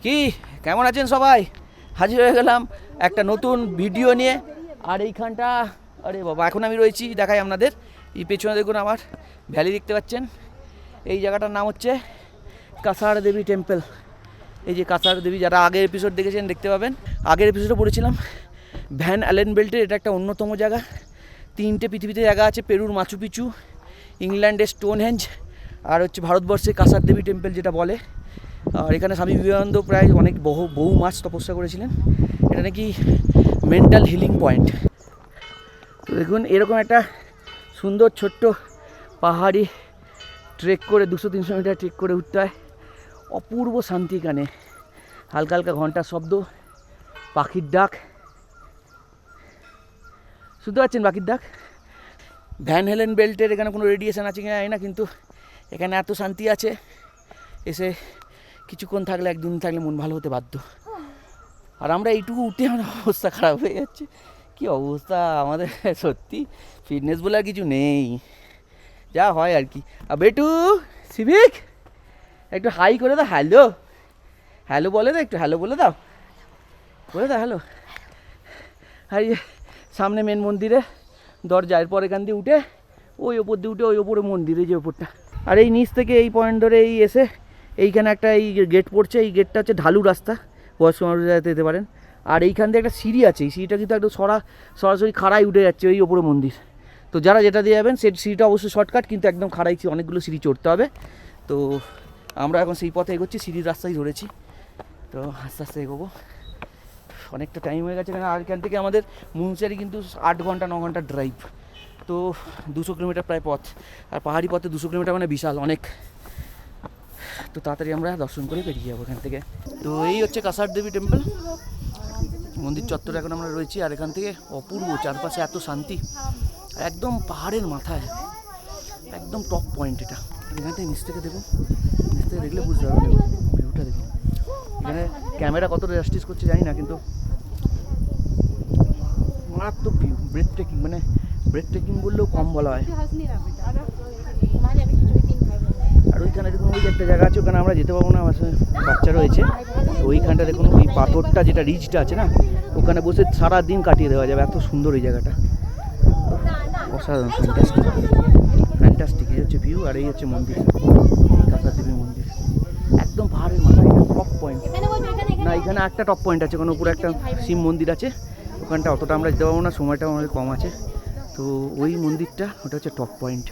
কি কেমন আছেন সবাই? হাজির হয়ে গেলাম একটা নতুন ভিডিও নিয়ে। আর এইখানটা, আরে বাবা, এখন আমি রয়েছি, দেখাই আপনাদের। এই পেছনে দেখুন আমার ভ্যালি দেখতে পাচ্ছেন। এই জায়গাটার নাম হচ্ছে কাসার দেবী টেম্পল। এই যে কাসার দেবী, যারা আগের এপিসোড দেখেছেন দেখতে পাবেন। আগের এপিসোডে পড়েছিলাম ভ্যান অ্যালেন বেল্টের এটা একটা অন্যতম জায়গা। 3টে পৃথিবীতে জায়গা আছে, পেরুর মাচু পিচু, ইংল্যান্ডের স্টোনহেঞ্জ, আর হচ্ছে ভারতবর্ষে কাসার দেবী টেম্পল যেটা বলে। আর এখানে স্বামী বিবেকানন্দ প্রায় অনেক বহু মাস তপস্যা করেছিলেন। এটা নাকি মেন্টাল হিলিং পয়েন্ট। তো দেখুন এরকম একটা সুন্দর ছোট্ট পাহাড়ি ট্রেক করে 200-300 মিটার ট্রেক করে উঠতে হয়। অপূর্ব শান্তি এখানে, হালকা হালকা ঘন্টার শব্দ, পাখির ডাক, শুনতে পাচ্ছেন পাখির ডাক। ভ্যান হেলেন বেল্টের এখানে কোনো রেডিয়েশন আছে কিনা জানি না, কিন্তু এখানে এত শান্তি আছে, এসে কিছুক্ষণ থাকলে, একদিন থাকলে মন ভালো হতে বাধ্য। আর আমরা এইটুকু উঠে আমার অবস্থা খারাপ হয়ে যাচ্ছে। কি অবস্থা আমাদের, সত্যি ফিটনেস বলে আর কিছু নেই, যা হয় আর কি। আর বেটু সিভিক একটু হাই করে দাও, হ্যালো হ্যালো বলে দাও, একটু হ্যালো বলে দাও, হ্যালো। আর সামনে মেন মন্দিরে দরজা, এরপর এখান দিয়ে উঠে ওই ওপর দিয়ে উঠে ওই ওপরে মন্দিরে, যে ওপরটা। আর এই নিচ থেকে এই পয়েন্ট ধরে এই এসে এইখানে একটা এই গেট পড়ছে, এই গেটটা হচ্ছে ঢালু রাস্তা, বয়স্ক মানুষরা যেতে পারেন। আর এইখান দিয়ে একটা সিঁড়ি আছে, এই সিঁড়িটা কিন্তু একদম সরাসরি খাড়াই উঠে যাচ্ছে ওই ওপরে মন্দির। তো যারা যেটা দিয়ে যাবেন সেই সিঁড়িটা অবশ্যই শর্টকাট, কিন্তু একদম খাড়াই, অনেকগুলো সিঁড়ি চড়তে হবে। তো আমরা এখন সেই পথে এগোচ্ছি, সিঁড়ির রাস্তায় ধরেছি। তো আস্তে আস্তে এগোবো, অনেকটা টাইম হয়ে গেছে। আর এখান থেকে আমাদের মুনসিয়ারি কিন্তু 8-9 ঘন্টা ড্রাইভ, তো 200 কিলোমিটার প্রায় পথ। আর পাহাড়ি পথে 200 কিলোমিটার মানে বিশাল অনেক। তো তাড়াতাড়ি আমরা দর্শন করে বেরিয়ে যাবো এখান থেকে। তো এই হচ্ছে কাসার দেবী টেম্পল, মন্দির চত্বরে এখন আমরা রয়েছি। আর এখান থেকে অপূর্ব, চারপাশে এত শান্তি, একদম পাহাড়ের মাথায়, একদম টপ পয়েন্ট এটা। এখান থেকে নিচ থেকে দেখুন, নিচ থেকে দেখলে বুঝতে পারবেন ভিউটা দেখুন। এখানে ক্যামেরা কতটা জাস্টিস করছে জানি না, কিন্তু মারাত্মক ভিউ, ব্রেথ টেকিং, মানে ব্রেথ টেকিং বললেও কম বলা হয়। আর ওইখানে দেখুন ওই যে একটা জায়গা আছে, ওখানে আমরা যেতে পারবো না, আমার বাচ্চা রয়েছে। ওইখানটা দেখুন ওই পাথরটা যেটা রিচটা আছে না, ওখানে বসে সারা দিন কাটিয়ে দেওয়া যাবে, এত সুন্দর এই জায়গাটা, অসাধারণ, ফ্যান্টাস্টিক। এই হচ্ছে ভিউ, আর এই হচ্ছে মন্দির, কাসার দেবী মন্দির, একদম পাহাড়ের মাথায়। এটা টপ পয়েন্ট না, এখানে একটা টপ পয়েন্ট আছে, ওখানে উপরে একটা শিব মন্দির আছে, ওখানটা অতটা আমরা যেতে পারবো না, সময়টাও আমাদের কম আছে। তো ওই মন্দিরটা, ওটা হচ্ছে টপ পয়েন্ট।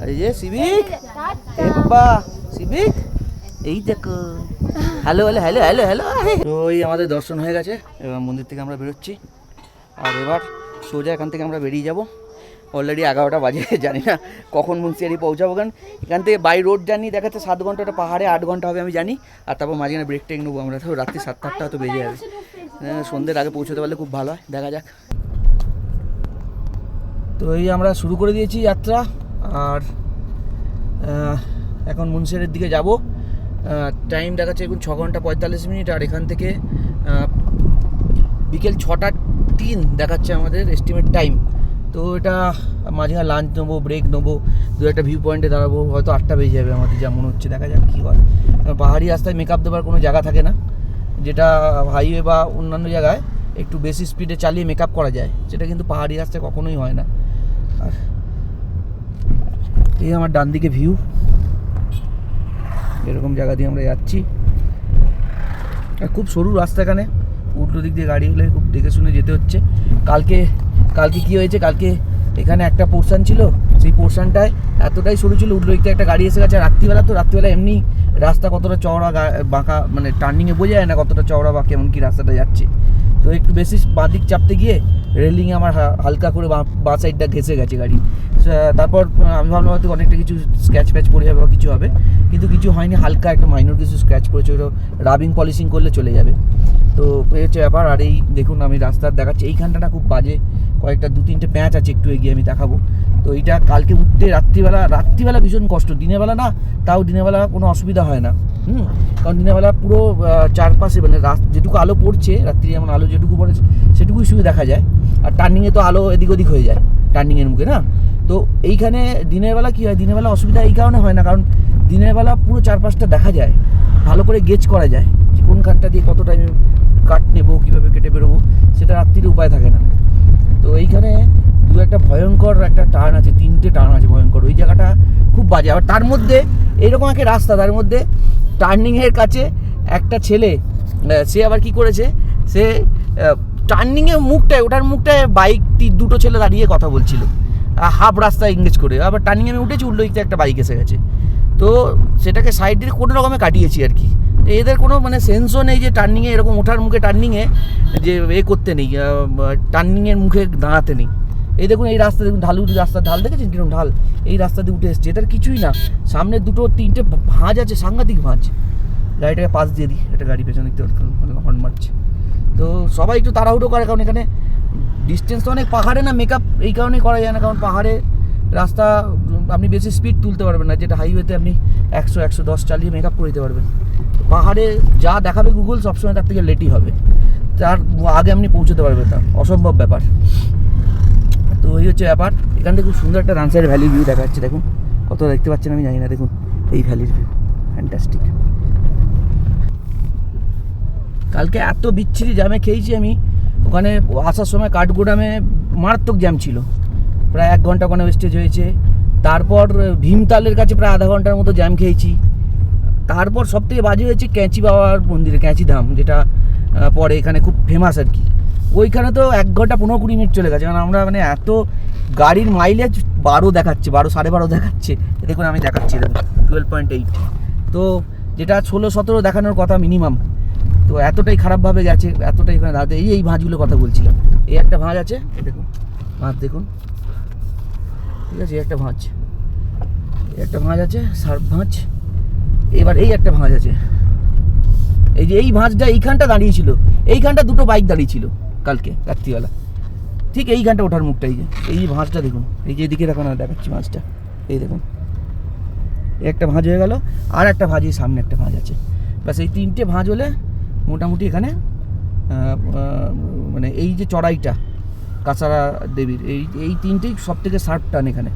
এই যে সিভিক, সিভিক, এই দেখো, hello hello hello hello hello. তো এই আমাদের দর্শন হয়ে গেছে, এবার মন্দির থেকে আমরা বেরোচ্ছি। আর এবার সোজা এখান থেকে আমরা বেরিয়ে যাব। অলরেডি 11টা বাজে, জানি না কখন মুন্সিয়ারি পৌঁছাবো। কারণ এখান থেকে বাই রোড জার্নি দেখাচ্ছে 7 ঘন্টা, ওটা পাহাড়ে 8 ঘন্টা হবে আমি জানি। আর তারপর মাঝখানে ব্রেক টেক নেবো আমরা, তো রাত্রি 7-8টা হয়তো বেজে যাবে। সন্ধ্যের আগে পৌঁছতে পারলে খুব ভালো হয়, দেখা যাক। তো এই আমরা শুরু করে দিয়েছি যাত্রা, আর এখন মুন্সিয়ারির দিকে যাব। টাইম দেখাচ্ছে এখন 6 ঘন্টা 45 মিনিট। আর এখান থেকে বিকেল 6টা 3 দেখাচ্ছে আমাদের এস্টিমেট টাইম। তো এটা মাঝখানে লাঞ্চ নেবো, ব্রেক নেবো, 2-একটা ভিউ পয়েন্টে দাঁড়াবো, হয়তো 8টা বেজে যাবে আমাদের, যা মনে হচ্ছে, দেখা যাক কী হয়। পাহাড়ি রাস্তায় মেকআপ দেওয়ার কোনো জায়গা থাকে না, যেটা হাইওয়ে বা অন্যান্য জায়গায় একটু বেশি স্পিডে চালিয়ে মেকআপ করা যায়, সেটা কিন্তু পাহাড়ি রাস্তায় কখনোই হয় না। আর এই আমার ডান দিকে ভিউ, এরকম জায়গা দিয়ে আমরা যাচ্ছি। আর খুব সরু রাস্তা, এখানে উল্টো দিক দিয়ে গাড়ি হলে খুব দেখে শুনে যেতে হচ্ছে। কালকে কী হয়েছে, কালকে এখানে একটা পোর্শান ছিল, সেই পোর্শানটায় এতটাই সরু ছিল, উল্টো দিক থেকে একটা গাড়ি এসে গেছে। আর রাত্রিবেলা এমনি রাস্তা কতটা চওড়া বাঁকা, মানে টার্নিংয়ে বোঝা যায় না কতটা চওড়া বা কেমন কী রাস্তাটা যাচ্ছে। তো একটু বেশি বাঁ দিক চাপতে গিয়ে রেলিংয়ে আমার হালকা করে বাঁ সাইডটা ঘেঁষে গেছে গাড়ি। তারপর আমি ভাবলাম হয়তো অনেকটা কিছু স্ক্র্যাচ প্যাচ পড়ে যাবে বা কিছু হবে, কিন্তু কিছু হয়নি, হালকা একটা মাইনর কিছু স্ক্র্যাচ পড়েছে, ওটা রাবিং পলিশিং করলে চলে যাবে। তো এই হচ্ছে ব্যাপার। আর এই দেখুন আমি রাস্তার দেখাচ্ছি, এইখানটা না খুব বাজে, কয়েকটা 2-3টে প্যাঁচ আছে, একটু এগিয়ে আমি দেখাবো। তো এইটা কালকে উঠতে রাত্রিবেলা ভীষণ কষ্ট, দিনের বেলা না, তাও দিনের বেলা কোনো অসুবিধা হয় না। কারণ দিনের বেলা পুরো চারপাশে, মানে যেটুকু আলো পড়ছে রাত্রি, যেমন আলো যেটুকু পড়ে সেটুকুই শুধু দেখা যায়। আর টার্নিংয়ে তো আলো এদিক ওদিক হয়ে যায়, টার্নিংয়ের মুখে না। তো এইখানে দিনের বেলা কী হয়, দিনের বেলা অসুবিধা এই কারণে হয় না, কারণ দিনের বেলা পুরো চারপাশটা দেখা যায়, ভালো করে গেজ করা যায় যে কোনখানটা দিয়ে কত টাইম কাট নেবো, কীভাবে কেটে বেরোবো, সেটা রাত্রির উপায় থাকে না। তো এইখানে একটা ভয়ঙ্কর একটা টার্ন আছে, 3টে টার্ন আছে ভয়ঙ্কর, ওই জায়গাটা খুব বাজে। আবার তার মধ্যে এইরকম একটা রাস্তা, তার মধ্যে টার্নিংয়ের কাছে একটা ছেলে, সে আবার কি করেছে, সে টার্নিংয়ের মুখটায়, ওটার মুখটায় বাইক দুটো ছেলে দাঁড়িয়ে কথা বলছিল হাফ রাস্তা এঙ্গেজ করে। আবার টার্নিংয়ে আমি উঠেছি, উল্টো দিকতে একটা বাইক এসে গেছে, তো সেটাকে সাইড দিয়ে কোনো রকমে কাটিয়েছি আর কি। এদের কোনো মানে সেন্সও নেই যে টার্নিংয়ে এরকম ওঠার মুখে টার্নিংয়ে যে করতে নেই, টার্নিংয়ের মুখে দাঁড়াতে নেই। এই দেখুন এই রাস্তা দেখুন, ঢালু রাস্তা, ঢাল দেখেছেন কিরকম ঢাল, এই রাস্তা দিয়ে উঠে এসছে। এটার কিছুই না, সামনে 2-3টে ভাঁজ আছে, সাংঘাতিক ভাঁজ। গাড়িটাকে পাশ দিয়ে দিই, একটা গাড়ি পেছনে দেখতে হর্ন মারছে। তো সবাই একটু তাড়াহুড়ো করে, কারণ এখানে ডিস্টেন্স তো অনেক, পাহাড়ে না মেকআপ এই কারণেই করা যায় না, কারণ পাহাড়ে রাস্তা আপনি বেশি স্পিড তুলতে পারবেন না, যেটা হাইওয়েতে আপনি 100-110 চালিয়ে মেকআপ করে দিতে পারবেন। পাহাড়ে যা দেখাবে গুগল সবসময় তার থেকে লেটই হবে, তার আগে আপনি পৌঁছতে পারবেন না, অসম্ভব ব্যাপার। তো এই হচ্ছে ব্যাপার। এখান থেকে খুব সুন্দর একটা রানসাইড ভ্যালির ভিউ দেখা যাচ্ছে, দেখুন কত দেখতে পাচ্ছেন আমি জানি না, দেখুন এই ভ্যালির ভিউ ফ্যান্টাস্টিক। কালকে এত বিচ্ছিরি জ্যামে খেয়েছি আমি, ওখানে আসার সময় কাঠগোদামে মারাত্মক জ্যাম ছিল, প্রায় 1 ঘন্টা ওখানে ওয়েস্টেজ হয়েছে। তারপর ভীমতালের কাছে প্রায় আধা ঘন্টার মতো জ্যাম খেয়েছি। তারপর সবথেকে বাজে হয়েছে ক্যাঁচি বাবার মন্দিরে, ক্যাঁচি ধাম, যেটা পরে এখানে খুব ফেমাস আর কি। ওইখানে তো 1 ঘন্টা 15-20 মিনিট চলে গেছে, কারণ আমরা মানে এত গাড়ির মাইলেজ 12 দেখাচ্ছে, 12-12.5 দেখাচ্ছে। দেখুন আমি দেখাচ্ছি, দেখুন 12.8, তো যেটা 16-17 দেখানোর কথা মিনিমাম। তো এতটাই খারাপভাবে গেছে, এতটাই এখানে দাঁড়াতে। এই ভাঁজগুলোর কথা বলছিলাম, এই একটা ভাঁজ আছে, দেখুন ভাঁজ দেখুন, ঠিক আছে, এই একটা ভাঁজ, এই একটা ভাঁজ আছে, শার্প ভাঁজ। এবার এই একটা ভাঁজ আছে, এই যে এই ভাঁজটা এইখানটা দাঁড়িয়েছিল, এইখানটা 2টো বাইক দাঁড়িয়েছিল কালকে রাত্রিবেলা, ঠিক এইখানটা ওঠার মুখটা, এই যে ভাঁজটা দেখুন, এই যে এদিকে দেখুন দেখাচ্ছি ভাঁজটা, এই দেখুন এই একটা ভাঁজ হয়ে গেল, আর একটা ভাঁজ এই সামনে একটা ভাঁজ আছে। ব্যাস এই 3টে ভাঁজ হলে মোটামুটি এখানে মানে এই যে চড়াইটা কাছাড়া দেবীর, এই 3টেই সব থেকে শার্প টার্ন। এখানে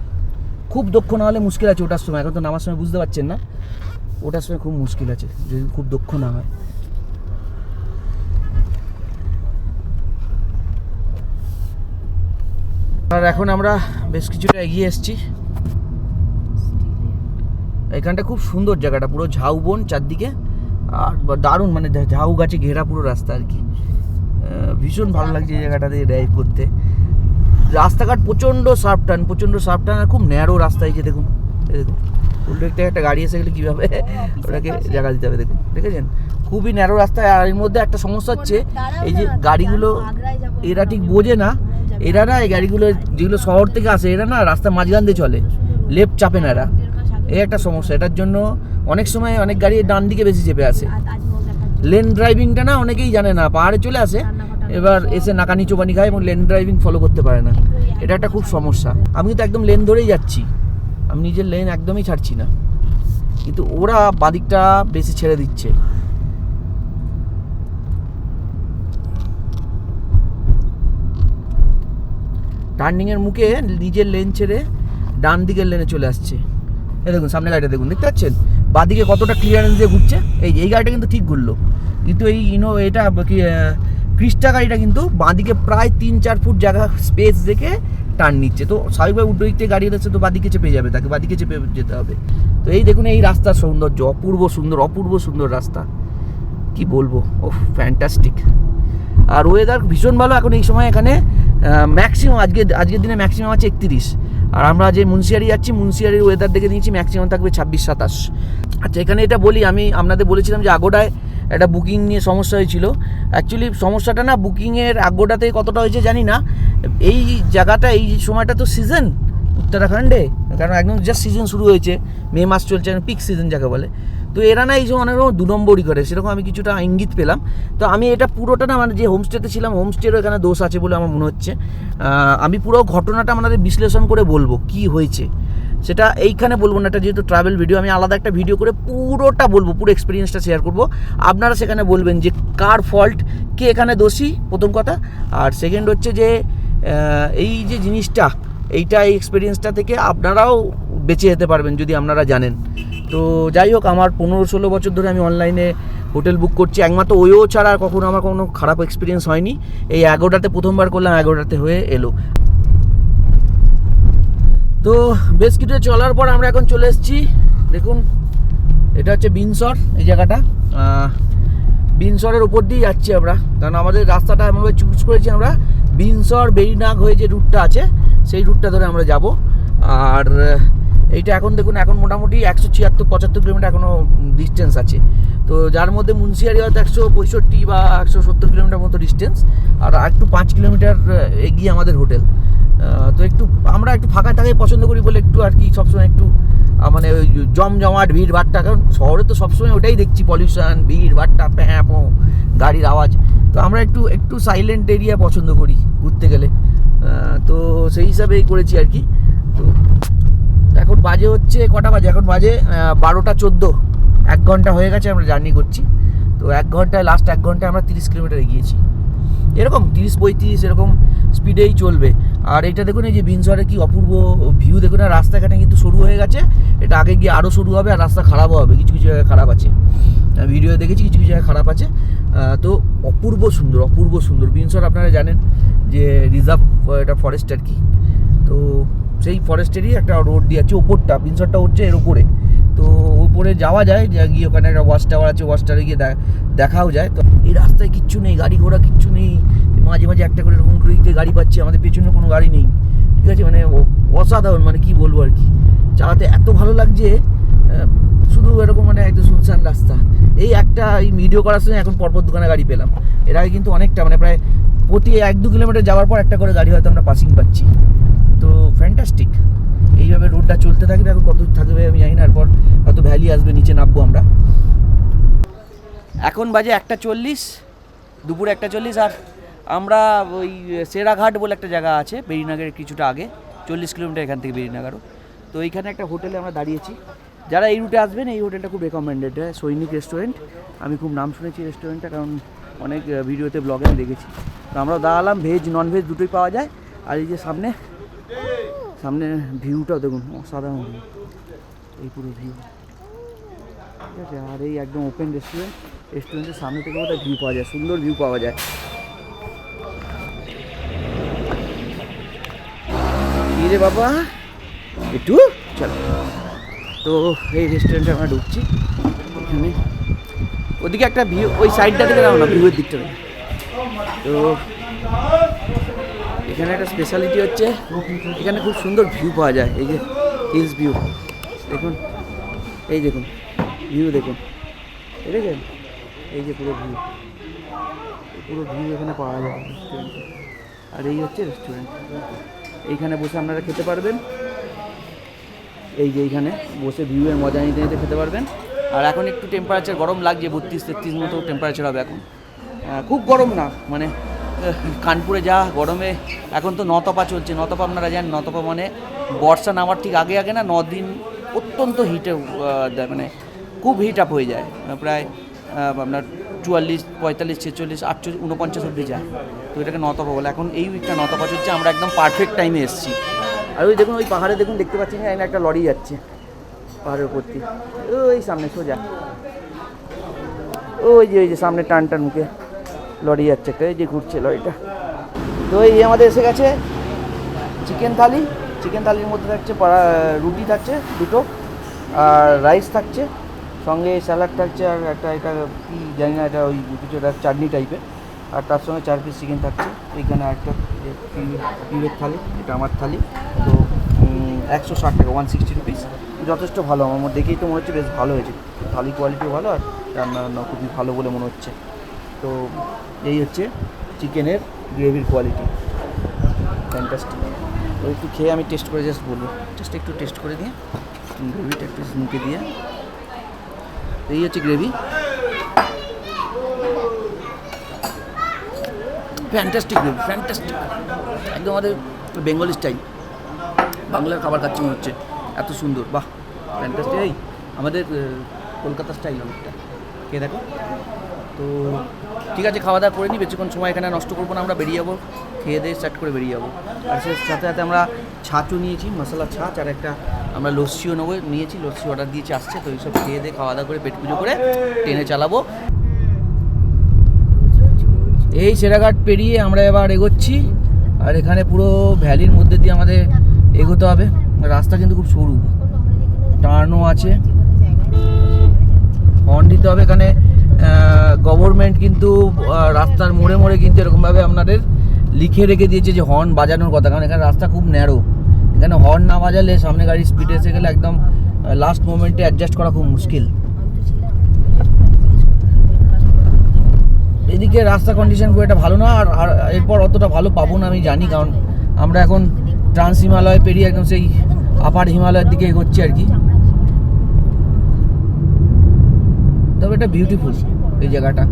খুব দক্ষ না হলে মুশকিল আছে ওটার সময়, এখন তো নামার সময় বুঝতে পারছেন না, ওটার সময় খুব মুশকিল আছে যদি খুব দক্ষ না হয়। আর এখন আমরা বেশ কিছুটা এগিয়ে এসেছি, এখানটা খুব সুন্দর জায়গাটা, পুরো ঝাউবন চারদিকে, আর দারুণ মানে ঝাউ গাছে ঘেরা পুরো রাস্তা আর কি, ভীষণ ভালো লাগছে এই জায়গাটাতে ড্রাইভ করতে। রাস্তাঘাট প্রচণ্ড শার্প টার্ন, আর খুব ন্যারো রাস্তা। এই যে দেখুন, এই দেখুন উল্টো একটা গাড়ি এসে গেলে কীভাবে ওটাকে জায়গা দিতে হবে, দেখুন দেখেছেন, খুবই ন্যারো রাস্তা। আর এর মধ্যে একটা সমস্যা হচ্ছে, এই যে গাড়িগুলো এরা ঠিক বোঝে না, এরা না এই গাড়িগুলো যেগুলো শহর থেকে আসে, এরা না রাস্তা মাঝখান দিয়ে চলে, লেফট চাপে না এরা, এই একটা সমস্যা। এটার জন্য অনেক সময় অনেক গাড়ি ডান দিকে বেশি চেপে আসে। লেন ড্রাইভিংটা না অনেকেই জানে না, পাহাড়ে চলে আসে, এবার এসে নাকানি চোবানি খায় এবং লেন ড্রাইভিং ফলো করতে পারে না, এটা একটা খুব সমস্যা। আমি তো একদম লেন ধরেই যাচ্ছি, আমি নিজের লেন একদমই ছাড়ছি না, কিন্তু ওরা বাদিকটা বেশি ছেড়ে দিচ্ছে। টার্নিংয়ের মুখে নিজের লেন ছেড়ে ডান দিকের লেনে চলে আসছে। এই দেখুন সামনে গাড়িটা দেখুন, দেখতে পাচ্ছেন বাদিকে কতটা ক্লিয়ারেন্স দিয়ে ঘুরছে। এই গাড়িটা কিন্তু ঠিক ঘুরলো, কিন্তু এই এটা কি ক্রিস্টা গাড়িটা কিন্তু বাঁদিকে প্রায় 3-4 ফুট জায়গা স্পেস দেখে টার্ন নিচ্ছে। তো স্বাভাবিকভাবে উল্টো দিক থেকে গাড়ি এসে তো বাদিকে চেপে যাবে, তাকে বাদিকে চেপে যেতে হবে। তো এই দেখুন এই রাস্তার সৌন্দর্য, অপূর্ব সুন্দর রাস্তা, কি বলবো, ওহ ফ্যান্টাস্টিক। আর ওয়েদার ভীষণ ভালো এখন এই সময়। এখানে ম্যাক্সিমাম আজকের দিনে ম্যাক্সিমাম আছে 31, আর আমরা যে মুন্সিয়ারি যাচ্ছি, মুন্সিয়ারির ওয়েদার দেখে নিয়েছি ম্যাক্সিমাম থাকবে 26-27। আচ্ছা এখানে এটা বলি, আমি আপনাদের বলেছিলাম যে আগোডায় একটা বুকিং নিয়ে সমস্যা হয়েছিল। অ্যাকচুয়ালি সমস্যাটা না বুকিংয়ের আগোডাতে কতটা হয়েছে জানি না, এই জায়গাটা এই সময়টা তো সিজন উত্তরাখণ্ডে, কারণ একদম জাস্ট সিজন শুরু হয়েছে, মে মাস চলছে, পিক সিজন যাকে বলে। তো এরা না এই সময় অনেক রকম 2 নম্বরই করে, সেরকম আমি কিছুটা ইঙ্গিত পেলাম। তো আমি এটা পুরোটা না মানে যে হোমস্টেতে ছিলাম, হোমস্টেরও এখানে দোষ আছে বলে আমার মনে হচ্ছে। আমি পুরো ঘটনাটা আপনাদের বিশ্লেষণ করে বলবো কি হয়েছে, সেটা এইখানে বলবো না, এটা যেহেতু ট্রাভেল ভিডিও, আমি আলাদা একটা ভিডিও করে পুরোটা বলবো, পুরো এক্সপিরিয়েন্সটা শেয়ার করবো। আপনারা সেখানে বলবেন যে কার ফল্ট, কে এখানে দোষী, প্রথম কথা। আর সেকেন্ড হচ্ছে যে এই যে জিনিসটা এই এক্সপিরিয়েন্সটা থেকে আপনারাও বেঁচে যেতে পারবেন যদি আপনারা জানেন। তো যাই হোক, আমার 15-16 বছর ধরে আমি অনলাইনে হোটেল বুক করছি, একমাত্র ওইও ছাড়া আর কখনো আমার কোনো খারাপ এক্সপিরিয়েন্স হয়নি। এই 11টাতে প্রথমবার করলাম, 11টাতে হয়ে এলো। তো বেশ কিছু চলার পর আমরা এখন চলে এসেছি, দেখুন এটা হচ্ছে বিনসর। এই জায়গাটা বিনসরের উপর দিয়ে যাচ্ছি আমরা, কারণ আমাদের রাস্তাটা এমনভাবে চুজ করেছি আমরা, বিনসর বেরিনাগ হয়ে যে রুটটা আছে সেই রুটটা ধরে আমরা যাব। আর এইটা এখন দেখুন, এখন মোটামুটি 176-75 কিলোমিটার এখনও ডিস্টেন্স আছে। তো যার মধ্যে মুন্সিয়ারি হয়তো 165 বা 170 কিলোমিটার মতো ডিস্টেন্স, আর একটু 5 কিলোমিটার এগিয়ে আমাদের হোটেল। তো আমরা একটু ফাঁকা থাকাই পছন্দ করি বলে একটু আর কি সবসময় একটু মানে ওই জমজমাট ভিড় ভাট্টা, কারণ শহরে তো সবসময় ওটাই দেখছি, পলিউশন, ভিড় ভাট্টা, প্যাঁ গাড়ির আওয়াজ। তো আমরা একটু সাইলেন্ট এরিয়া পছন্দ করি ঘুরতে গেলে। তো সেই হিসাবেই করেছি আর কি। তো এখন বাজে হচ্ছে কটা বাজে, এখন বাজে 12টা 14, 1 ঘন্টা হয়ে গেছে আমরা জার্নি করছি। তো 1 ঘন্টায়, লাস্ট 1 ঘন্টায় আমরা 30 কিলোমিটার এগিয়েছি, এরকম 30-35 এরকম স্পিডেই চলবে। আর এটা দেখুন, এই যে বিনসরের কি অপূর্ব ভিউ দেখুন। আর রাস্তাঘাটে কিন্তু সরু হয়ে গেছে, এটা আগে গিয়ে আরও সরু হবে, আর রাস্তা খারাপও হবে, কিছু কিছু জায়গায় খারাপ আছে, ভিডিও দেখেছি কিছু কিছু জায়গায় খারাপ আছে। তো অপূর্ব সুন্দর বিনসর। আপনারা জানেন যে রিজার্ভ, এটা ফরেস্ট আর কি। তো সেই ফরেস্টেরই একটা রোড দিয়ে আছে ওপরটা, বিনসরটা হচ্ছে এর ওপরে। তো ওপরে যাওয়া যায়, গিয়ে ওখানে একটা ওয়াচ টাওয়ার আছে, ওয়াচ টাওয়ারে গিয়ে দেখাও যায়। তো এই রাস্তায় কিচ্ছু নেই, গাড়ি ঘোড়া কিচ্ছু নেই, মাঝে মাঝে একটা করে এরকম করে গাড়ি পাচ্ছি, আমাদের পেছনে কোনো গাড়ি নেই, ঠিক আছে। মানে অসাধারণ, মানে কি বলবো আর কি, চালাতে এত ভালো লাগছে। শুধু এরকম মানে একদম শুনশান রাস্তা। এই ভিডিও করার সময় এখন পরপর দোকানে গাড়ি পেলাম, এর আগে কিন্তু অনেকটা, মানে প্রায় প্রতি 1-2 কিলোমিটার যাওয়ার পর একটা করে গাড়ি হয়তো আমরা পাসিং পাচ্ছি। তো ফ্যান্টাস্টিক, এইভাবে রোডটা চলতে থাকবে। এখন কত থাকবে আমি জানি না, এরপর হয়তো ভ্যালি আসবে, নিচে নামবো আমরা। এখন বাজে 1:40, দুপুরে 1:40। আর আমরা ওই সেরাঘাট বলে একটা জায়গা আছে বেরিনাগের কিছুটা আগে, 40 কিলোমিটার এখান থেকে বেরিনাগারও। তো এইখানে একটা হোটেলে আমরা দাঁড়িয়েছি। যারা এই রুটে আসবেন, এই হোটেলটা খুব রেকমেন্ডেড, সৈনিক রেস্টুরেন্ট। আমি খুব নাম শুনেছি রেস্টুরেন্টটা, কারণ অনেক ভিডিওতে, ব্লগে আমি দেখেছি। তো আমরাও দাঁড়ালাম, ভেজ ননভেজ দুটোই পাওয়া যায়। আর এই যে সামনে ভিউটাও দেখুন, অসাধারণ ভিউ, এই পুরো ভিউ, ঠিক আছে। আর এই একদম ওপেন রেস্টুরেন্টের সামনে থেকে ওটা ভিউ পাওয়া যায়, সুন্দর ভিউ পাওয়া যায়। কি রে বাবা, একটু চলো। তো এই রেস্টুরেন্টে আমরা ঢুকছি, এখানে ওদিকে একটা ভিউ, ওই সাইডটা থেকে যাও না, ভিউয়ের দিকটা। তো এখানে একটা স্পেশালিটি হচ্ছে, এখানে খুব সুন্দর ভিউ পাওয়া যায়। এই যে হিলস ভিউ দেখুন, এই দেখুন ভিউ দেখুন, দেখেছেন, এই যে পুরো ভিউ এখানে পাওয়া যায় রেস্টুরেন্টে। আর এই হচ্ছে রেস্টুরেন্ট, এইখানে বসে আপনারা খেতে পারবেন। এই যে এইখানে বসে ভিউয়ের মজা নিতে নিতে খেতে পারবেন। আর এখন একটু টেম্পারেচার গরম লাগছে, 32-33 মতো টেম্পারেচার হবে এখন, খুব গরম না, মানে কানপুরে যা গরমে। এখন তো নতপা চলছে, নতপা আপনারা জানেন, নতপা মানে বর্ষা নামার ঠিক আগে আগে না 9 দিন অত্যন্ত হিটে, মানে খুব হিট আপ হয়ে যায়, প্রায় আপনার 44, 45, 46, 48, 49 অবধি যায়। তো এটাকে নতপা বলে। এখন এই উইকটা নতপা চলছে, আমরা একদম পারফেক্ট টাইমে এসেছি। আর ওই দেখুন, ওই পাহাড়ে দেখুন, দেখতে পাচ্ছেন না, একটা লরি যাচ্ছে পাহাড়ের উপর দিয়ে, ওই সামনে সোজা, ওই যে সামনে টান মুখে লরি যাচ্ছে একটা, এই যে ঘুরছে লরিটা। তো এই আমাদের এসে গেছে চিকেন থালির মধ্যে থাকছে রুটি থাকছে 2টো, আর রাইস থাকছে, সঙ্গে স্যালাড থাকছে, আর এটা কি জানি না, এটা ওই কিছু একটা চাটনি টাইপের, আর তার সঙ্গে 4 পিস চিকেন থাকছে। এইখানে একটা পিউরের থালি, এটা আমার থালি। তো 160 টাকা, 160 রুপিস, যথেষ্ট ভালো। আমার দেখেই তো মনে হচ্ছে বেশ ভালো হয়েছে, থালি কোয়ালিটিও ভালো, আর রান্না খুবই ভালো বলে মনে হচ্ছে। তো এই হচ্ছে চিকেনের গ্রেভির কোয়ালিটি, ফ্যান্টাস্টিক। তো একটু খেয়ে আমি টেস্ট করে জাস্ট বলবো, একটু টেস্ট করে দিয়ে, গ্রেভিটা একটু মুখে দিয়ে। এই হচ্ছে গ্রেভি, ফ্যান্টাস্টিক গ্রেভি, ফ্যান্টাস্টিক, একদম আমাদের বেঙ্গলি স্টাইল, বাংলার খাবার খাচ্ছি মনে হচ্ছে, এত সুন্দর, বাহ ফ্যান্টাস্টিক। এই আমাদের কলকাতা স্টাইল অনেকটা, কে দেখো। তো ঠিক আছে, খাওয়া দাওয়া করে নিই, বেশিক্ষণ সময় এখানে নষ্ট করবো না, আমরা বেরিয়ে যাবো খেয়ে দিয়ে স্টার্ট করে বেরিয়ে যাবো। আর সে সাথে সাথে আমরা ছাঁচও নিয়েছি, মশলা ছাঁচ, আর একটা আমরা লস্যিও নিয়েছি, লস্যি অর্ডার দিয়েছি, আসছে। তো এইসব খেয়ে দিয়ে খাওয়া দাওয়া করে পেট পুজো করে ট্রেনে চালাবো। এই সেরাঘাট পেরিয়ে আমরা এবার এগোচ্ছি, আর এখানে পুরো ভ্যালির মধ্যে দিয়ে আমাদের এগোতে হবে। রাস্তা কিন্তু খুব সরু, টার্নও আছে, হর্ন দিতে হবে। এখানে গভর্নমেন্ট কিন্তু রাস্তার মোড়ে মোড়ে কিন্তু এরকমভাবে আপনাদের লিখে রেখে দিয়েছে যে হর্ন বাজানোর কথা, কারণ এখানে রাস্তা খুব ন্যারো। এখানে হর্ন না বাজালে সামনে গাড়ি স্পিডে এসে গেলে একদম লাস্ট মোমেন্টে অ্যাডজাস্ট করা খুব মুশকিল। এদিকে রাস্তা কন্ডিশন খুব একটা ভালো না, আর এরপর অতটা ভালো পাবো না আমি জানি, কারণ আমরা এখন ট্রান্স হিমালয় পেরিয়ে একদম সেই আপার হিমালয়ের দিকে এগোচ্ছি আর কি। তবে এটা বিউটিফুল এই জায়গাটা।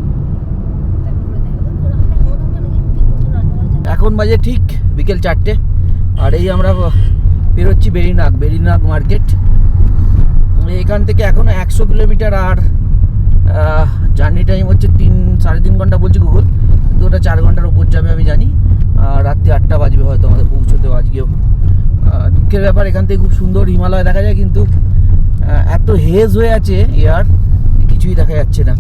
এখন বাজে ঠিক বিকেল 4টে, আর এই আমরা বেরোচ্ছি বেরিনাগ মার্কেট। এখান থেকে এখনো 100 কিলোমিটার, আর জার্নি টাইম হচ্ছে 3-3.5 ঘন্টা বলছি গুগল, কিন্তু ওটা 4 ঘন্টার উপর যাবে আমি জানি। আর রাত্রি 8টা বাজবে হয়তো আমাদের পৌঁছতে আজকেও। দুঃখের ব্যাপার, এখান থেকে খুব সুন্দর হিমালয় দেখা যায়, কিন্তু এত হেজ হয়ে আছে এয়ার, কিছুই দেখা যাচ্ছে না।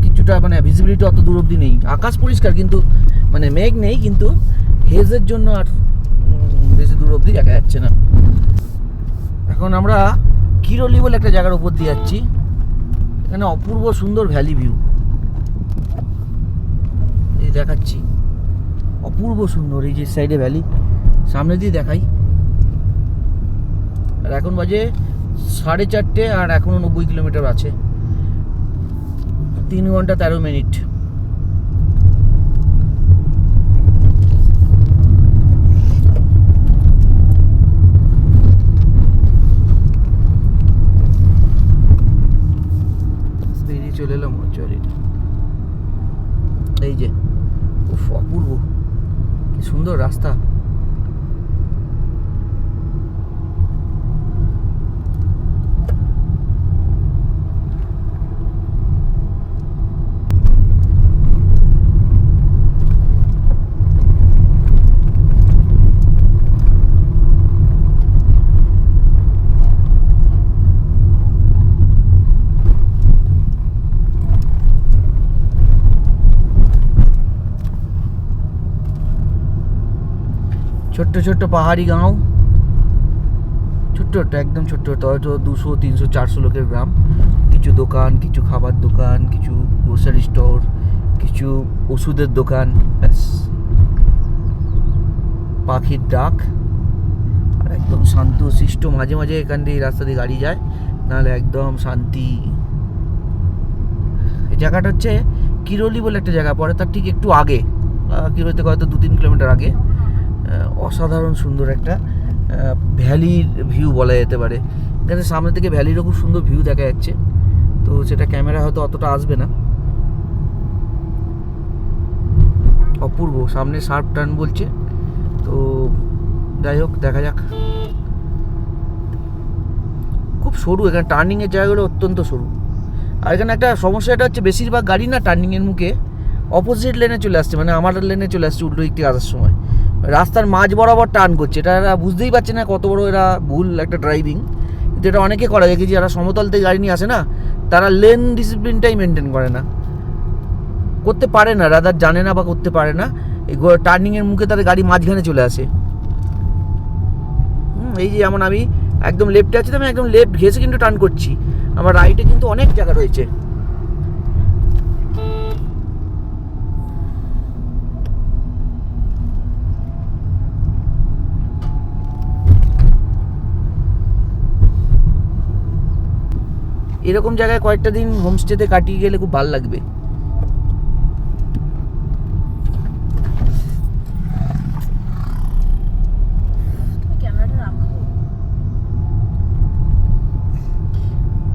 কিছুটা মানে ভিজিবিলিটি অত দূর অবধি নেই। আকাশ পরিষ্কার, কিন্তু মানে মেঘ নেই, কিন্তু হেজের জন্য আর বেশি দূর অবধি দেখা যাচ্ছে না। এখন আমরা কিরলি বলে একটা জায়গার উপর দিয়ে যাচ্ছি। এখানে অপূর্ব সুন্দর ভ্যালি ভিউ এই দেখাচ্ছি, অপূর্ব সুন্দর। এই যে সাইডে ভ্যালি, সামনে দিয়ে দেখাই। আর এখন বাজে 4:30, আর এখনো 90 কিলোমিটার আছে, 3 ঘন্টা 13 মিনিট। বেরিয়ে চলে এলাম চরিটা। এই যে উফ, অপূর্ব, কি সুন্দর রাস্তা। ছোট্ট ছোট্ট পাহাড়ি গাঁও, ছোট্ট একদম ছোট্ট, হয়তো 200, 300, 400 লোকের গ্রাম। কিছু দোকান, কিছু খাবার দোকান, কিছু গ্রোসারি স্টোর, কিছু ওষুধের দোকান, ব্যাস। পাখির ডাক, আর একদম শান্ত শিষ্ট। মাঝে মাঝে এখান দিয়ে রাস্তা দিয়ে গাড়ি যায়, নাহলে একদম শান্তি। এই জায়গাটা হচ্ছে কিরলি বলে একটা জায়গা, পরে তার ঠিক একটু আগে, কিরলি থেকে হয়তো 2-3 কিলোমিটার আগে। অসাধারণ সুন্দর একটা ভ্যালির ভিউ বলা যেতে পারে। এখানে সামনে থেকে ভ্যালিরও খুব সুন্দর ভিউ দেখা যাচ্ছে, তো সেটা ক্যামেরা হয়তো অতটা আসবে না। অপূর্ব, সামনে শার্প টার্ন বলছে, তো যাই হোক দেখা যাক। খুব সরু, এখানে টার্নিংয়ের জায়গাগুলো অত্যন্ত সরু। আর এখানে একটা সমস্যাটা হচ্ছে, বেশিরভাগ গাড়ি না টার্নিংয়ের মুখে অপোজিট লেনে চলে আসছে, মানে আমার লেনে চলে আসছে উল্টো দিক থেকে আসার সময়। রাস্তার মাঝ বরাবর টার্ন করছে, এটা এরা বুঝতেই পারছে না কত বড় এরা ভুল একটা ড্রাইভিং। কিন্তু এটা অনেকে করে, দেখেছি যারা সমতল থেকে গাড়ি নিয়ে আসে না, তারা লেন ডিসিপ্লিনটাই মেনটেন করে না, করতে পারে না, রাদার জানে না বা করতে পারে না। এই টার্নিংয়ের মুখে তাদের গাড়ি মাঝখানে চলে আসে। এই যে যেমন আমি একদম লেফটে আছি, তো আমি একদম লেফট ঘেসে কিন্তু টার্ন করছি, আমার রাইটে কিন্তু অনেক জায়গা রয়েছে। এরকম জায়গায় কয়েকটা দিন হোমস্টেতে কাটিয়ে গেলে খুব ভালো লাগবে।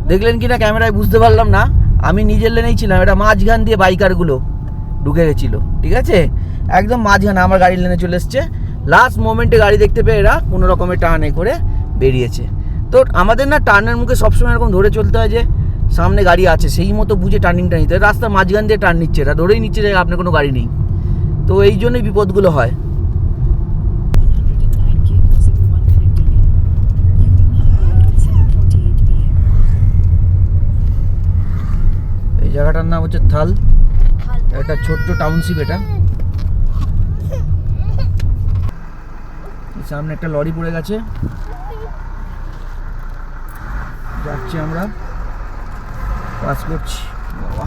দেখলেন কিনা ক্যামেরায় বুঝতে পারলাম না, আমি নিজের লেনেই ছিলাম, এটা মাঝখান দিয়ে বাইকারগুলো ঢুকে গেছিল। ঠিক আছে, একদম মাঝখানে আমার গাড়ির লেনে চলে এসছে। লাস্ট মোমেন্টে গাড়ি দেখতে পেয়ে এরা কোনো রকমের টার্নে করে বেরিয়েছে। তো আমাদের না টার্নের মুখে সবসময় এরকম ধরে চলতে হয় যে সামনে গাড়ি আছে, সেই মতো বুঝে টার্নিংটা নিতে হয়। রাস্তার মাঝখান দিয়ে টার্ন নিচ্ছে, এরা ধরেই নিচ্ছে যে আপনার কোনো গাড়ি নেই। তো এই জন্যই বিপদগুলো হয়। এই জায়গাটার নাম হচ্ছে থাল, একটা ছোট্ট টাউনশিপ এটা। সামনে একটা লরি পড়ে গেছে, যাচ্ছি আমরা, পাস করছি। বাবা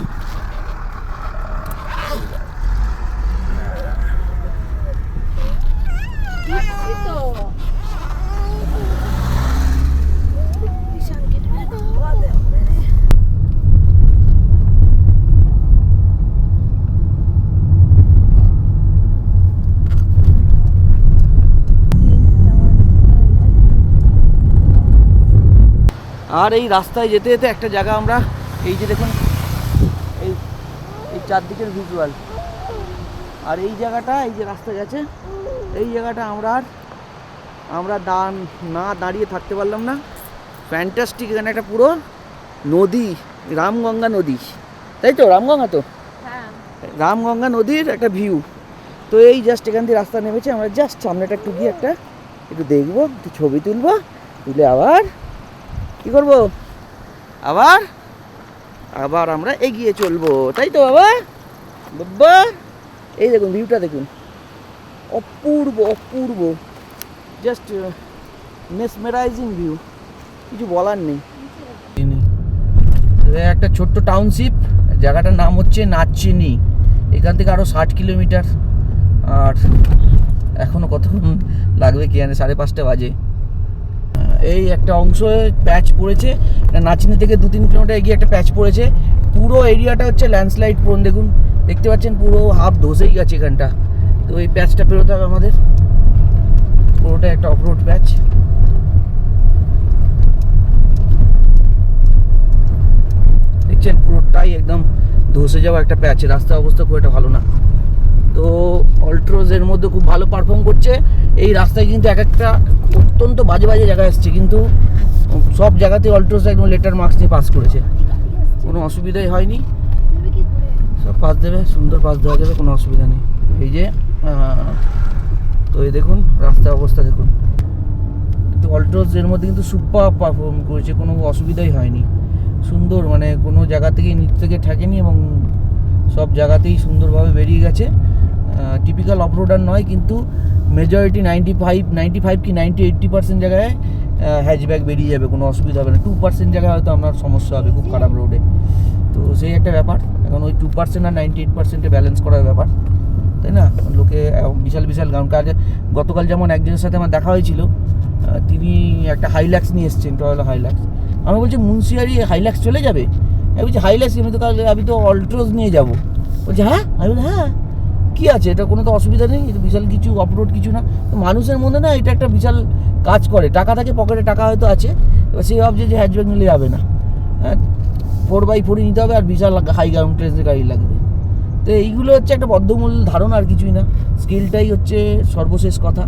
আর এই রাস্তায় যেতে যেতে একটা জায়গা আমরা, এই যে দেখুন এই এই চারদিকের ভিজুয়াল, আর এই জায়গাটা, এই যে রাস্তা গেছে এই জায়গাটা আমরা না দাঁড়িয়ে থাকতে পারলাম না। ফ্যান্টাস্টিক, এখানে একটা পুরো নদী, রামগঙ্গা নদী, তাই তো? রামগঙ্গা তো, রামগঙ্গা নদীর একটা ভিউ। তো এই জাস্ট এখান থেকে রাস্তা নেমেছে, আমরা জাস্ট সামনেটা একটু গিয়ে একটু দেখবো, একটু ছবি তুলবো, তুলে আবার কি করবো, আবার আমরা এগিয়ে চলবো, তাই তো বাবা? বাবা এই দেখুন ভিউটা দেখুন, অপূর্ব অপূর্ব, জাস্ট মেসমেরাইজিং ভিউ, কিছু বলার নেই। একটা ছোট্ট টাউনশিপ, জায়গাটার নাম হচ্ছে নাচচিনি। এখান থেকে আরও 60 কিলোমিটার, আর এখনও কতক্ষণ লাগবে কি জানে, 5:30 বাজে। এই একটা অংশ প্যাচ পড়েছে, নাচচিনি থেকে 2-3 কিলোমিটার এগিয়ে একটা প্যাচ পড়েছে। পুরো এরিয়াটা হচ্ছে ল্যান্ডস্লাইড প্রোন, দেখুন দেখতে পাচ্ছেন পুরো হাফ ধসেই গেছে এখানটা। তো এই প্যাচটা পেরোতে হবে আমাদের, পুরোটা একটা অফরোড প্যাচ। দেখছেন পুরোটাই একদম ধসে যাওয়া একটা প্যাচ, রাস্তার অবস্থা খুব একটা ভালো না। তো অল্ট্রোজের মধ্যে খুব ভালো পারফর্ম করছে। এই রাস্তায় কিন্তু এক একটা অত্যন্ত বাজে বাজে জায়গায় এসছে, কিন্তু সব জায়গাতে অল্ট্রোজ একদম লেটার মার্কস নিয়ে পাস করেছে, কোনো অসুবিধাই হয়নি। সব পাস দেবে, সুন্দর পাস দেওয়া যাবে, কোনো অসুবিধা নেই। এই যে তো এই দেখুন রাস্তার অবস্থা দেখুন, কিন্তু অল্ট্রোজের মধ্যে কিন্তু সুপার পারফর্ম করেছে, কোনো অসুবিধাই হয়নি। সুন্দর, মানে কোনো জায়গা থেকে নিচ থেকে ঠেকেনি এবং সব জায়গাতেই সুন্দরভাবে বেরিয়ে গেছে। টিপিক্যাল অফরোডার নয়, কিন্তু মেজরিটি 95 কি 80% জায়গায় হ্যাচব্যাক বেরিয়ে যাবে, কোনো অসুবিধা হবে না। 2% জায়গায় হয়তো আপনার সমস্যা হবে খুব খারাপ রোডে, তো সেই একটা ব্যাপার। এখন ওই 2% আর 98% ব্যালেন্স করার ব্যাপার, তাই না? লোকে বিশাল বিশাল গাউন কাজ। গতকাল যেমন একজনের সাথে আমার দেখা হয়েছিল, তিনি একটা হাইল্যাক্স নিয়ে এসেছেন, টয়োটা হাইল্যাক্স। আমি বলছি মুন্সিয়ারি হাইল্যাক্স চলে যাবে? আমি বলছি হাইল্যাক্স, আমি তো অল্ট্রোজ নিয়ে যাবো। বলছে হ্যাঁ? আমি বলি হ্যাঁ, কী আছে, এটা কোনো তো অসুবিধা নেই, এটা বিশাল কিছু অফরোড কিছু না। তো মানুষের মধ্যে না এটা একটা বিশাল কাজ করে, টাকা থাকে পকেটে, টাকা হয়তো আছে, এবার সেই ভাবছে যে হ্যাচব্যাক নিলে যাবে না, হ্যাঁ 4x4 নিতে হবে আর বিশাল হাই গ্রাউন্ডের গাড়ি লাগবে। তো এইগুলো হচ্ছে একটা বদ্ধমূল ধারণা, আর কিছুই না। স্কিলটাই হচ্ছে সর্বশেষ কথা।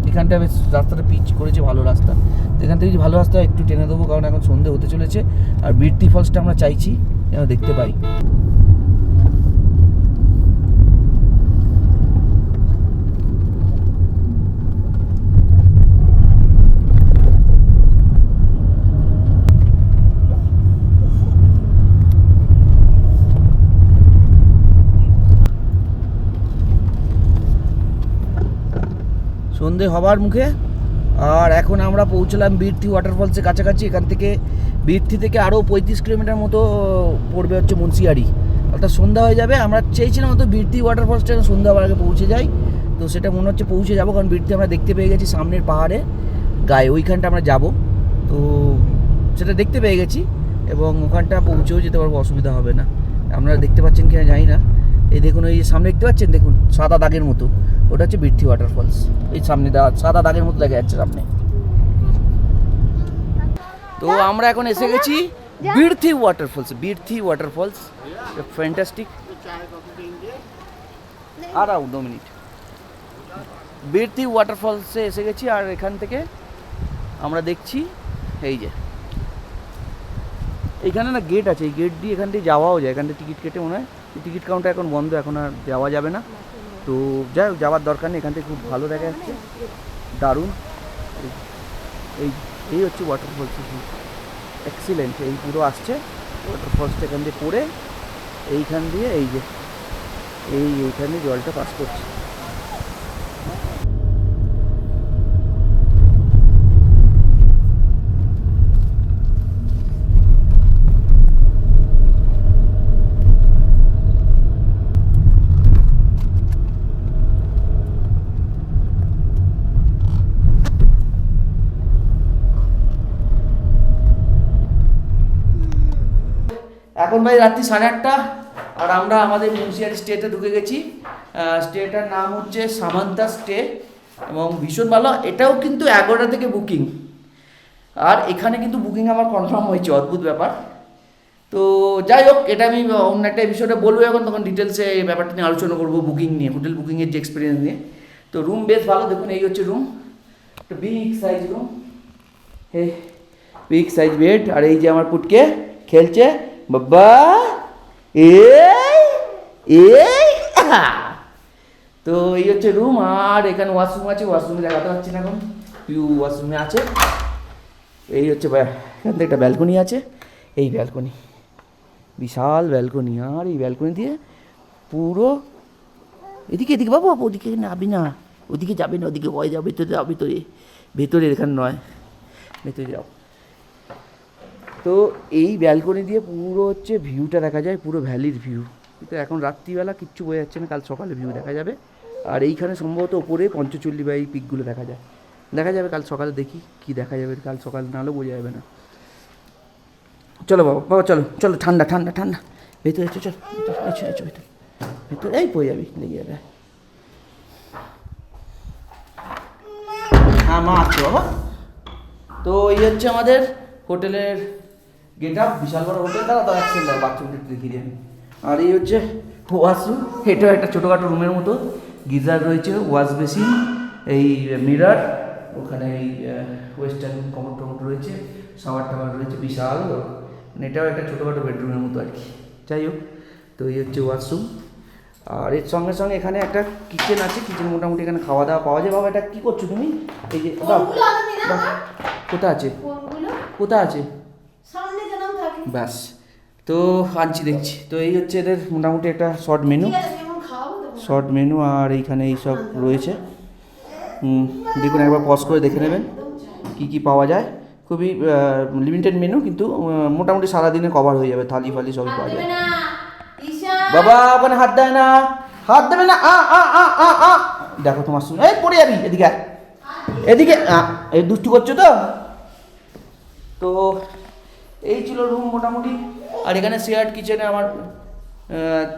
এখানটা বেশ রাস্তাটা পিচ করেছে, ভালো রাস্তা। তো এখান থেকে ভালো রাস্তা একটু টেনে দেবো, কারণ এখন সন্ধে হতে চলেছে, আর বীরতি ফলসটা আমরা চাইছি যেন দেখতে পাই। সন্ধে হবার মুখে, আর এখন আমরা পৌঁছলাম বীরথি ওয়াটারফলসের কাছাকাছি। এখান থেকে বীরথি থেকে আরও 35 কিলোমিটার মতো পড়বে হচ্ছে মুন্সিয়ারি, অর্থাৎ সন্ধ্যা হয়ে যাবে। আমরা চেয়েছিলাম হয়তো বীরথি ওয়াটারফলসটা সন্ধ্যা হওয়ার আগে পৌঁছে যাই, তো সেটা মনে হচ্ছে পৌঁছে যাবো, কারণ বীরথি আমরা দেখতে পেয়ে গেছি সামনের পাহাড়ে গায়ে, ওইখানটা আমরা যাব, তো সেটা দেখতে পেয়ে গেছি এবং ওখানটা পৌঁছেও যেতে পারবো, অসুবিধা হবে না। আপনারা দেখতে পাচ্ছেন কিনা জানি না, এই দেখুন এই সামনে দেখতে পাচ্ছেন, দেখুন সাদা দাগের মতো, ওটা হচ্ছে বীরথি ওয়াটারফলস। এই সামনে সাদা দাগের মতো দেখা যাচ্ছে সামনে। তো আমরা এখন এসে গেছি বীরথি ওয়াটারফলস, ফ্যান্টাস্টিক। আর 2 মিনিট, বীরথি ওয়াটারফলসে এসে গেছি। আর এখান থেকে আমরা দেখছি এই যে এইখানে না গেট আছে, এই গেট দিয়ে এখান থেকে যাওয়াও যায়, এখান থেকে টিকিট কেটে মনে হয় টিকিট কাউন্টার এখন বন্ধ, এখন আর যাওয়া যাবে না। তো যাই হোক, যাওয়ার দরকার নেই, এখান থেকে খুব ভালো দেখা যাচ্ছে, দারুণ। এই এই হচ্ছে ওয়াটারফলস, এক্সিলেন্ট। এই পুরো আসছে ওয়াটারফলসটা এখান দিয়ে পড়ে, এইখান দিয়ে এই যে এইখানে জলটা পাস করছে। এখন ভাই রাত্রি 8:30, আর আমরা আমাদের মুন্সিয়ারি স্টেতে ঢুকে গেছি। স্টেটার নাম হচ্ছে সামান্তা স্টে, এবং ভীষণ ভালো। এটাও কিন্তু 11টা থেকে বুকিং, আর এখানে কিন্তু বুকিং আমার কনফার্ম হয়েছে, অদ্ভুত ব্যাপার। তো যাই হোক, এটা আমি অন্য একটা এপিসোডে বলবো, এখন তখন ডিটেলসে এই ব্যাপারটা নিয়ে আলোচনা করবো, বুকিং নিয়ে, হোটেল বুকিংয়ের যে এক্সপিরিয়েন্স নিয়ে। তো রুম বেশ ভালো, দেখুন এই হচ্ছে রুম, একটা বিগ সাইজ রুম, এই বিগ সাইজ বেড। আর এই যে আমার পুটকে খেলছে, বাবা এই তো এই হচ্ছে রুম। আর এখানে ওয়াশরুম আছে, ওয়াশরুমে দেখাতে পারছি না এখন, পিউ ওয়াশরুমে আছে। এই হচ্ছে এখান থেকে একটা ব্যালকনি আছে, এই ব্যালকনি, বিশাল ব্যালকনি। আর এই ব্যালকনি দিয়ে পুরো এদিকে বাবু, ওদিকে নাবি না, ওদিকে যাবে না, ওদিকে ভয় যাও, ভেতরে যাও, ভেতরে এখানে নয়, ভেতরে যাও। তো এই ব্যালকনি দিয়ে পুরো হচ্ছে ভিউটা দেখা যায়, পুরো ভ্যালির ভিউ। কিন্তু এখন রাত্রিবেলা কিচ্ছু বোঝা যাচ্ছে না, কাল সকালে ভিউ দেখা যাবে। আর এইখানে সম্ভবত ওপরে পঞ্চচল্লি বা এই পিকগুলো দেখা যাবে কাল সকালে, দেখি কি দেখা যাবে কাল সকালে, নাহলে বোঝা যাবে না। চলো বাবা চলো, ঠান্ডা, ভেতরে চলো, ভেতরে এই পড়ে যাবি, লেগে যাবে। হ্যাঁ, মা আসছে বাবা। তো এই হচ্ছে আমাদের হোটেলের গেট আপ, বিশাল বড় হোটেল। দাঁড়া তো এক সেকেন্ড, বাথরুমটা দেখিয়ে দিই। আর এই হচ্ছে ওয়াশরুম, এটাও একটা ছোটোখাটো রুমের মতো, গিজার রয়েছে, ওয়াশ বেসিন, এই মিরার, ওখানে এই ওয়েস্টার্ন কমোড রয়েছে, শাওয়ার টাওয়ার রয়েছে, বিশাল। মানে এটাও একটা ছোটোখাটো বেডরুমের মতো আর কি। যাই হোক, তো এই হচ্ছে ওয়াশরুম। আর এর সঙ্গে সঙ্গে এখানে একটা কিচেন আছে, কিচেন মোটামুটি এখানে খাওয়া দাওয়া পাওয়া যায়। বাবা এটা কী করছো তুমি? এই যে কোথা আছে ব্যাস, তো আনছি দেখছি। তো এই হচ্ছে এদের মোটামুটি একটা শর্ট মেনু, আর এইখানে এইসব রয়েছে। দেখুন, একবার পজ করে দেখে নেবেন কী পাওয়া যায়। খুবই লিমিটেড মেনু, কিন্তু মোটামুটি সারাদিনে কভার হয়ে যাবে, থালি ফালি সবই পাওয়া যায়। বাবা ওখানে হাত দেয় না, হাত দেবে না, দেখো তোমার শুনে এই পড়ে যাবি, এদিকে এই দুষ্টু করছো তো এই ছিল রুম মোটামুটি। আর এখানে শেয়ার্ড কিচেনে আমার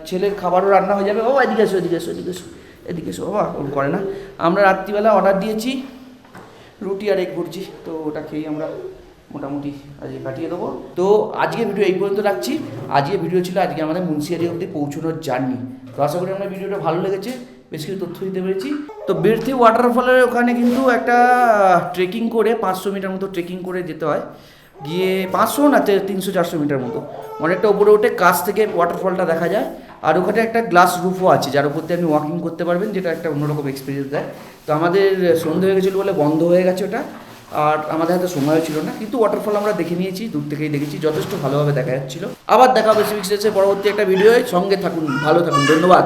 ছেলের খাবারও রান্না হয়ে যাবে। বাবা এদিকে এসো বাবা, ওরকম করে না। আমরা রাত্রিবেলা অর্ডার দিয়েছি রুটি আর এগ ভুর্জি, তো ওটা খেয়েই আমরা মোটামুটি আজকে কাটিয়ে দেবো। তো আজকে ভিডিও এই পর্যন্ত রাখছি। আজকে ভিডিও ছিল আজকে আমাদের মুন্সিয়ারি অবধি পৌঁছানোর জার্নি। তো আশা করি আমার ভিডিওটা ভালো লেগেছে, বেশ কিছু তথ্য দিতে পেরেছি। তো বেরথি ওয়াটারফলের ওখানে কিন্তু একটা ট্রেকিং করে 500 মিটার মতো ট্রেকিং করে যেতে হয়, গিয়ে 500 না 300-400 মিটার মতো, অনেকটা উপরে উঠে কাছ থেকে ওয়াটারফলটা দেখা যায়। আর ওখানে একটা গ্লাস রুফও আছে, যার উপর দিয়ে আপনি ওয়াকিং করতে পারবেন, যেটা একটা অন্যরকম এক্সপিরিয়েন্স দেয়। তো আমাদের সন্ধে হয়ে গেছিলো বলে বন্ধ হয়ে গেছে ওটা, আর আমাদের হাতে সময়ও ছিল না, কিন্তু ওয়াটারফল আমরা দেখে নিয়েছি, দূর থেকেই দেখেছি, যথেষ্ট ভালোভাবে দেখা যাচ্ছিলো। আবার দেখা হবে সিভিক্সের পরবর্তী একটা ভিডিওয়, সঙ্গে থাকুন, ভালো থাকুন, ধন্যবাদ।